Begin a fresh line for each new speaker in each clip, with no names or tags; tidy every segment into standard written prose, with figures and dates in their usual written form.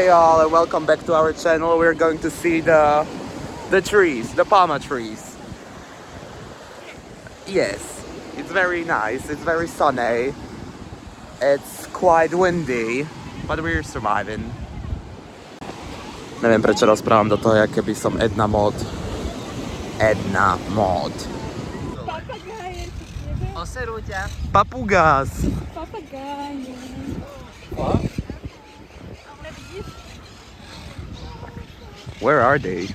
Hey y'all, and welcome back to our channel. We're going to see the trees, the palma trees. Yes, it's very nice, it's very sunny. It's quite windy, but we're surviving. Neviem, prečo rozprávam do toho, jak keby som Edna Mod. Edna Mod.
Papagáje,
Oserú ťa.
Papugás.
papagáje.
Where are they?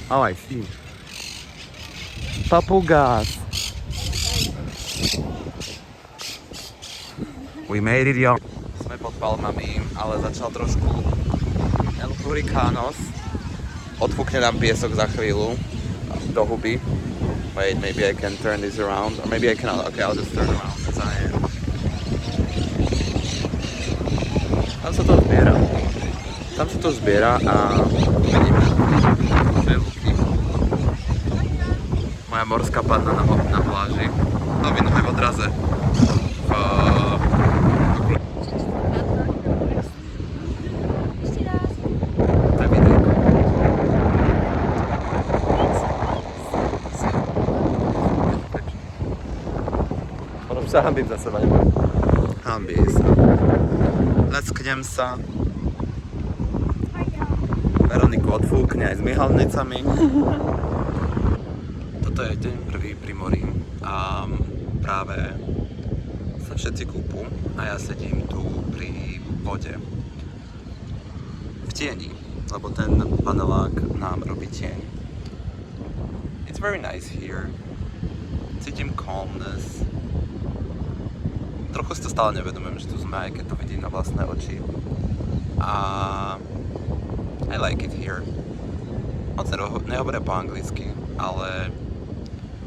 Oh, I see. Papugás. We made it, yo. Sme pod palmami, ale začal trošku El Hurricanos. Odfúkne nám piesok za chvíľu do huby. Wait, maybe I can turn this around. Or maybe I cannot. Okay, I'll just turn around as I am. Tam sa to zbiera. Tam sa to zbiera a vidíme dve luky. Moja morská panna na pláži. Novinu aj v odraze. To je videjko. Ono sa hambím za seba, neboj. Hambí sa. Lecknem sa. Veroniku odfúkne aj s myhalnicami. Toto je deň prvý pri mori a práve sa všetci kúpu a ja sedím tu pri vode v tieni, lebo ten panelák nám robí tieň. It's very nice here. Cítim calmness. Trochu si to stále nevedomujem, že tu sme, aj keď to vidím na vlastné oči. A I like it here. Moc nehovoria po anglicky, ale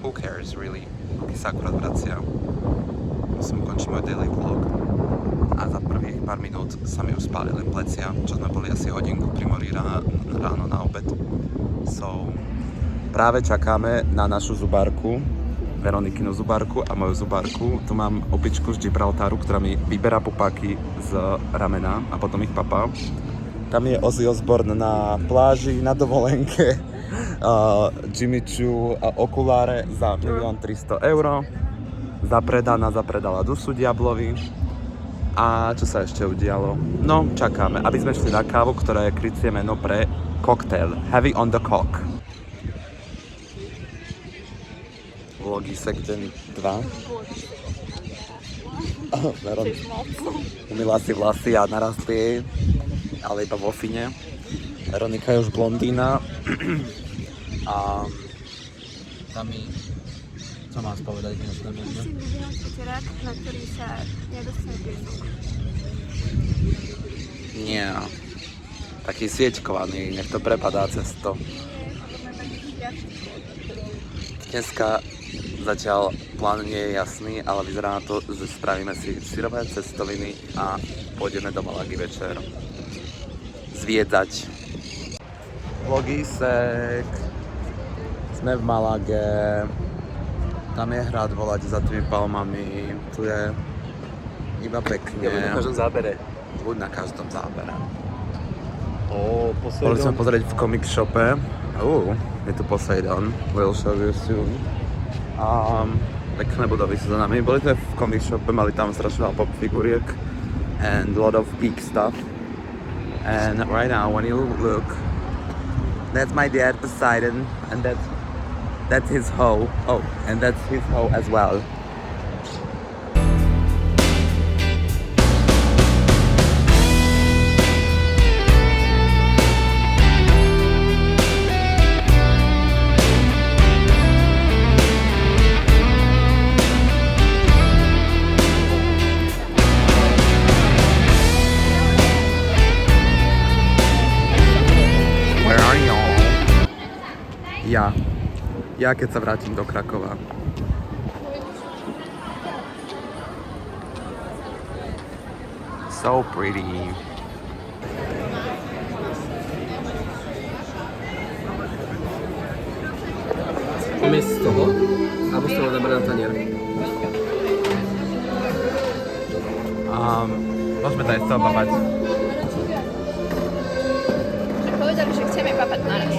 who cares really? Keď sa akurát vracia. Musím ukončiť môj daily vlog. A za prvých pár minút sa mi už spálili plecia, čo sme boli asi hodinku pri mori ráno na obed. So, práve čakáme na našu zubárku, Veronikinu zubárku a moju zubárku. Tu mám opičku z Gibraltaru, ktorá mi vyberá pupáky z ramena a potom ich papá. Tam je Ozzy Osbourne na pláži, na dovolenke. Jimmy Choo a okuláre za 1 300 000 zapredala dušu diablovi. A čo sa ešte udialo? No, čakáme, aby sme šli na kávu, ktorá je krycie meno pre koktail. Heavy on the cock. Vlogisek deň 2. Umyla si vlasy a narastli, ale iba vo fine. Veronika je už blondína. A tam mi... Co mám spovedať?
Musím vyvinúť rak, na ktorý sa nedostane piesok.
Nie. Taký sieťkovaný, nech to prepadá cez to. Dneska zatiaľ plán nie je jasný, ale vyzerá na to, že spravíme si syrové cestoviny a pôjdeme do Malagy večer zviedzať. Vlogisek. Sme v Malage. Tam je hrad volať za tými palmami. Tu je iba pekne.
Ja buď na každom zábere.
Buď na každom zábere.
Poseidon.
Boli sme pozrieť v comic shope. Je tu Poseidon. We'll show you soon. Pekné budovy sú za nami. Boli sme v comic shope, mali tam strašne veľa pop figuriek and a lot of geek stuff. And right now, when you look, that's my dad Poseidon, and that's his hoe. Oh, and that's his hoe as well. Ja keď sa vrátim do Krakova. So pretty.
Umiesť z toho, alebo z toho dáme na tanier.
Môžeme to aj z toho babať.
že chceme papať naraz.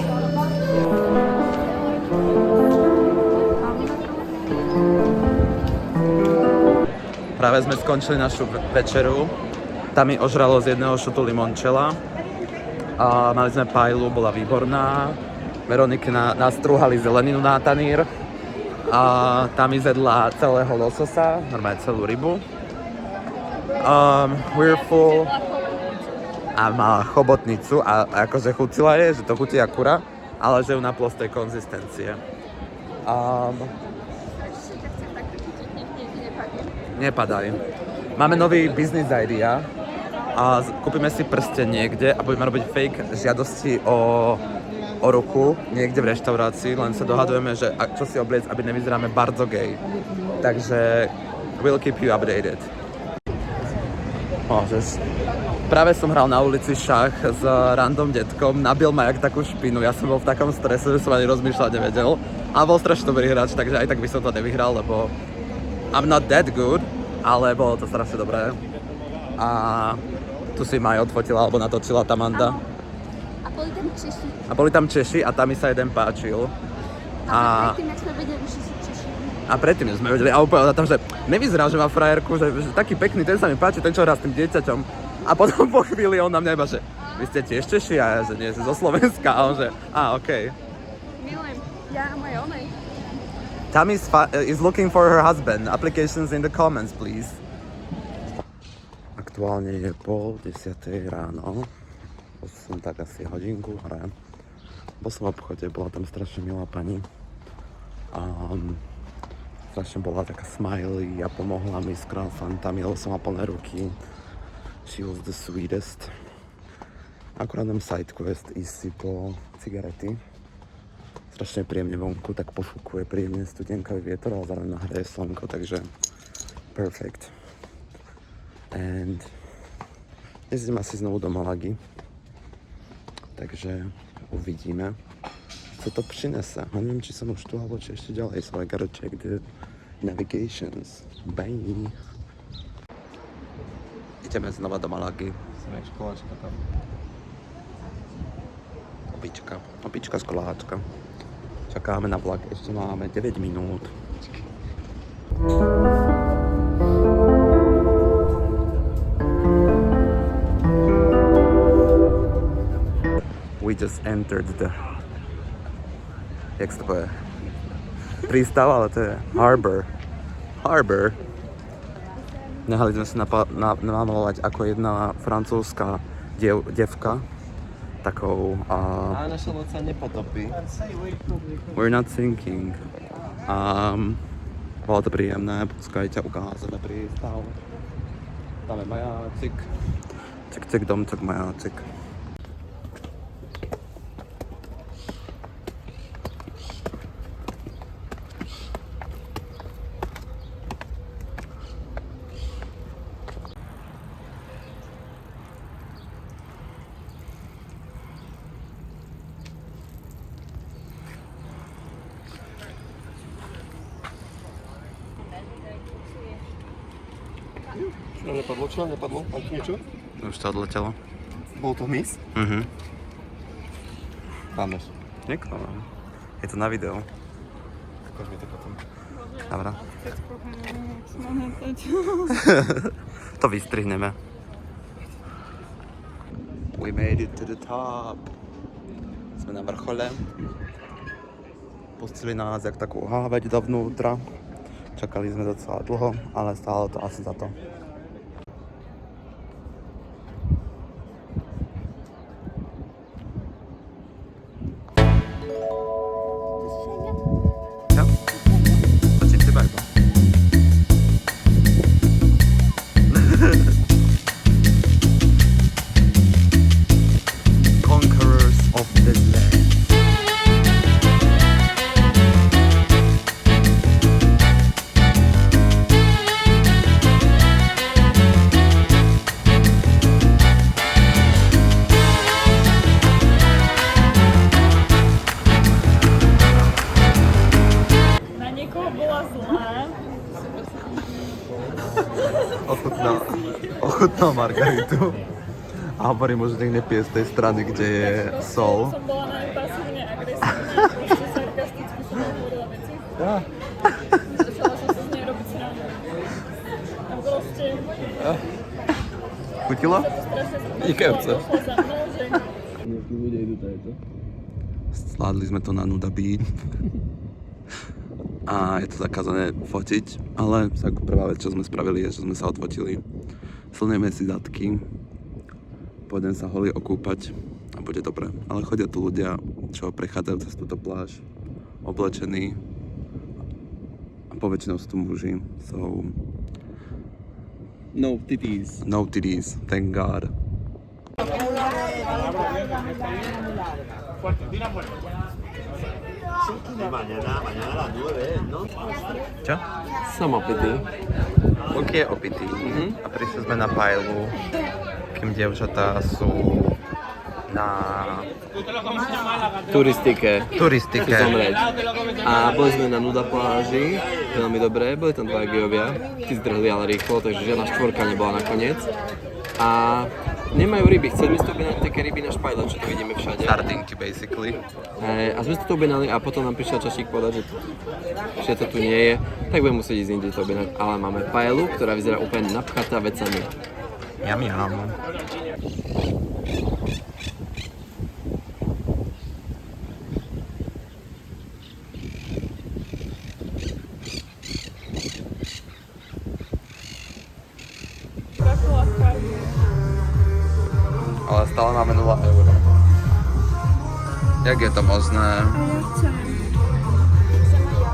Práve sme skončili našu večeru. Tam mi ožralo z jedného šutu limončela. A mali sme pajlu, bola výborná. Veroniky nás trúhali zeleninu na tanír. A tam mi zjedla celého lososa, normálne celú rybu. We're full. A mala chobotnicu a akože chutila je, že to chutí jak kura, ale že ju na plostej konzistencie. Nepadaj. Máme nový business idea a kúpime si prsten niekde a budeme robiť fake žiadosti o ruku niekde v reštaurácii, len sa dohadujeme, že čo si obliec, aby nevyzeráme bardzo gay. Takže we'll keep you updated. Práve som hral na ulici šach s random detkom, nabil ma jak takú špinu, ja som bol v takom strese, že som ani rozmýšľať nevedel. A bol strašne dobrý hráč, takže aj tak by som to nevyhral, lebo I'm not that good, ale bolo to strašne dobré. A tu si ma aj odfotila, alebo natočila Tamanda.
A boli tam Češi.
A boli tam Češi a tam mi sa jeden páčil.
A predtým, jak sme vedeli, že sú Češi.
A predtým sme vedeli, a úplne tam, že nevyzerá, že má frajerku, že taký pekný, ten sa mi páči, ten čo hrá s tým dieťaťom. A potom po chvíli on na mňa iba, že vy ste tiež Češi a ja, že nie, že zo Slovenska. A on že, okej.
Milujem. Ja a moje onej.
Tammy is looking for her husband. Applications in the comments, please. Aktuálne je 9:30 ráno. Som tak asi hodinku hore. Bol som v obchode, bola tam strašne milá pani. Strašne bola taká smiley a pomohla mi s croissantami, lebo som mal plné ruky. She was the sweetest. Akurát nám side quest ísť si po cigarety. Strašne príjemne vonku, tak pofúkuje príjemne studenkavý vietor, ale zároveň nahraje slnko, takže perfect. And dnes idem asi znovu do Malagy, takže uvidíme, co to přinese. A neviem, či som už tu, alebo či ešte ďalej, so I gotta check the navigations. Bye! Ideme znova do Malagy.
Sme školačka tam.
Opička z koláčka. Čakáme na vlak, ešte máme 9 minút. We just entered the... Jak sa to povie? Prístav, ale to je harbor. Harbor. Nehali sme sa namalovať ako jedna francúzska devka. Takou...
A naša loď sa nepotopí.
We're not sinking. Bolo to príjemné, poskaj ťa ukázame prístav. Tam je majáčik. Cik, domček, majáčik.
Čo nepadlo? Máte niečo?
Už to odletelo.
Bol to hmyz? Klameš.
Neklamám. Je to na video.
Ukáž mi to potom.
Dobre. To vystrihneme. We made it to the top. Sme na vrchole. Pustili nás jak takú háveť dovnútra. Čakali sme docela dlho, ale stálo to asi za to. Ochutnal margaritu A hovorím mu, že nech nepije z tej strany, kde je sol.
Som bola najpasívne agresívna, proste sarkasticky som hovorila veci. Začala som sa z nej robiť srandu. A proste
Chutilo?
sa to strašne
Vynikajúce.
došlo za mnou, že
Ľudia idú tajto.
Zvládli sme to na Nuda Beach. A je to zakázané fotiť, ale tak prvá vec, čo sme spravili, je, že sme sa odfotili. Slnejme si zadky, pôjdem sa holý okúpať a bude dobre. Ale chodia tu ľudia, čo prechádzajú cez túto pláž, oblečení a poväčšinou sú tu muži. So,
No titties.
no titties, thank God.
Mañana a las 9, ¿no?
Čo?
Som opitý.
Luky je opitý a prišli sme na pajlu, kým dievčatá sú na
Turistike.
turistike.
Zomrieť. A boli sme na Nuda pláži, veľmi dobré, boli tam dvaja gejovia, tí zdrhli ale rýchlo, takže žiadna štvorka nebola nakoniec. A nemajú ryby, chceli sme si to objednať také ryby na špajle, čo tu vidíme všade.
Sardinky basically.
A sme si to objednali a potom nám prišiel čašník povedať, že to tu nie je, tak budeme musieť ísť inde to objednať. Ale máme paelu, ktorá vyzerá úplne napchatá vecami.
Jam jam.
takú ľahká.
Ale stále máme 0 eur. Jak je to možné?
A ja chcem. Chcem aj ja.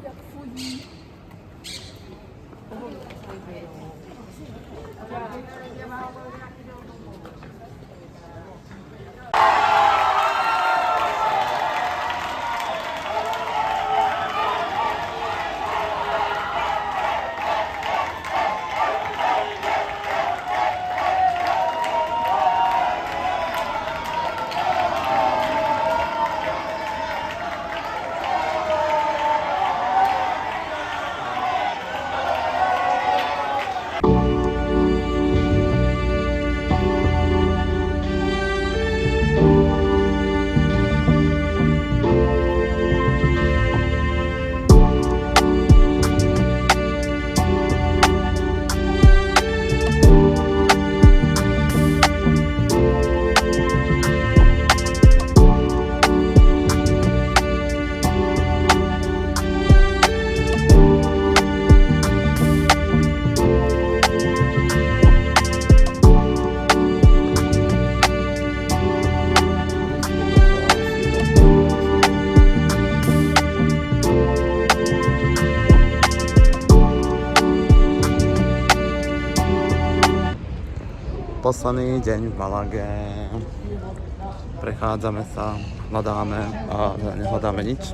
Jak foodie.
Posledný deň v Malage. Prechádzame sa, hľadáme a nehľadáme nič.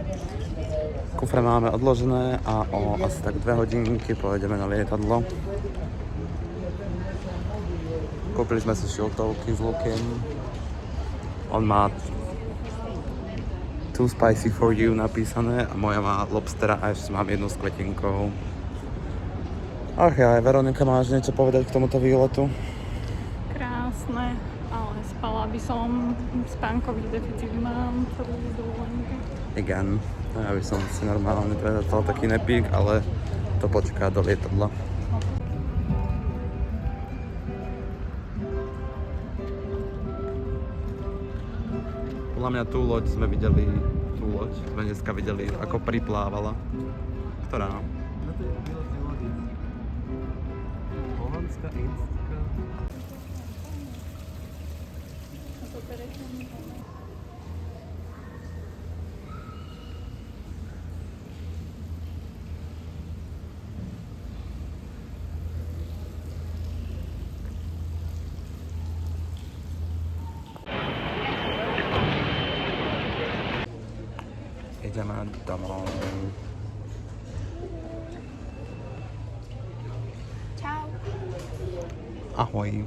Kufre máme odložené a o asi tak 2 hodinky pôjdeme na lietadlo. Kúpili sme si šiltovky s lukem. On má too spicy for you napísané a moja má lobstera a ešte mám jednu s kvetinkou. Ach ja, Veronika, máš niečo povedať k tomuto výletu?
Krásne, ale spala by som. Spánkový deficit mám celú dovolenku.
Igen. Ja by som si normálne predal taký nepík, ale to počká do lietadla. Podľa mňa tú loď sme dneska videli, ako priplávala. Ktorá?
Holandská, inská.
ideme domov.
Čau.
Ahoj.